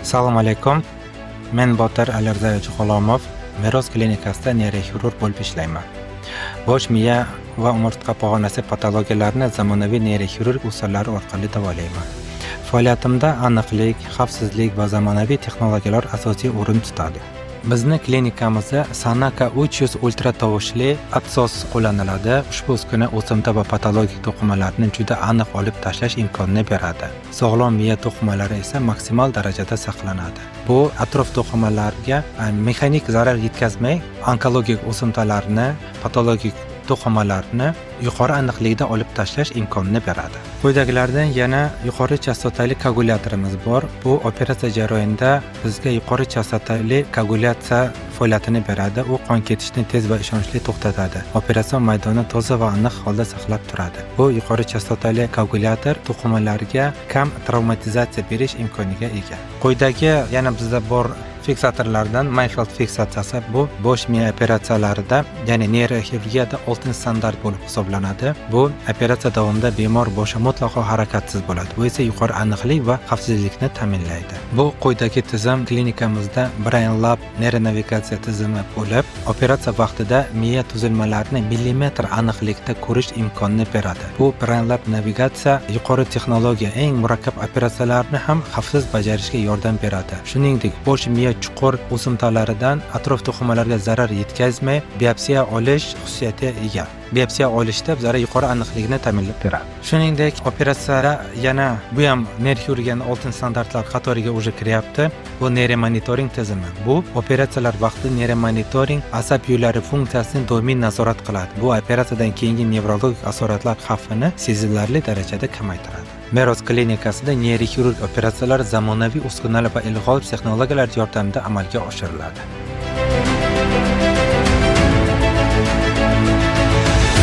Assalomu alaykum. Men Botir Alirzayevich G'ulomov, Meros klinikasida neyroxirurg bo'lib ishlayman. Bosh miya va umurtqa pog'onasi patologiyalarini zamonaviy neyroxirurg usullari orqali davolayman. Faoliyatimda aniqlik, xavfsizlik va zamonaviy texnologiyalar asosiy o'rin tutadi. Bizni klinikamizda Sanaka 300 ultra tovushli absos qo'llaniladi. Ushbu uskuna o'simta va patologik to'qimalarni juda aniq olib tashlash imkonini beradi. Sog'lom miya to'qimalari esa maksimal darajada saqlanadi. Bu atrof to'qimalarga mexanik zarar yetkazmay, onkologik o'simtalarni, patologik to'qimalarni yuqori aniqlikda olib tashlash imkonini beradi. Quyidagilardan yana yuqori chastotali koagulyatorimiz bor. Bu operatsiya jarayonida bizga yuqori chastotali koagulyatsiya faoliyatini beradi. U qon ketishni tez va ishonchli to'xtatadi. Operatsion maydonni toza va aniq holda saqlab turadi. Bu yuqori chastotali koagulyator to'qimalarga kam travmatizatsiya berish imkoniga ega. Quyidagi yana bizda bor fiksatorlardan Mayfield fiksatsiyasi bu bosh miya operatsiyalarida, ya'ni neyroxirurgiyada oltin standart bo'lib hisoblanadi. Bu operatsiya davomida bemor boshi mutlaqo harakatsiz bo'ladi. Bu esa yuqori aniqlik va xavfsizlikni ta'minlaydi. Bu quyidagi tizim klinikamizda BrainLab neyronavigatsiya tizimi bo'lib, operatsiya vaqtida miya tuzilmalarini millimetr aniqlikda ko'rish imkonini beradi. Bu BrainLab navigatsiya yuqori texnologiya eng murakkab operatsiyalarni ham xavfsiz bajarishga yordam beradi. Shuningdek, bosh miya chuqur o'simtalaridan atrof to'qimalarga zarar yetkazmay biopsiya olish xususiyatiga ega. Biopsiya olishda bizga yuqori aniqlikni ta'minlab beradi. Shuningdek, operatsiyada yana bu ham neyroxirurgiyaning oltin standartlar qatoriga o'zi kiryapti. Bu neyromonitoring tizimi. Bu operatsiyalar vaqtida neyromonitoring asab yo'llari funksiyasini doimiy nazorat qiladi. Bu operatsiyadan keyingi nevrologik asoratlar xavfini sezilarli darajada kamaytiradi. Meros klinikasida neyroxirurg operatsiyalari zamonaviy uskunalar va ilg'or texnologiyalar yordamida amalga oshiriladi.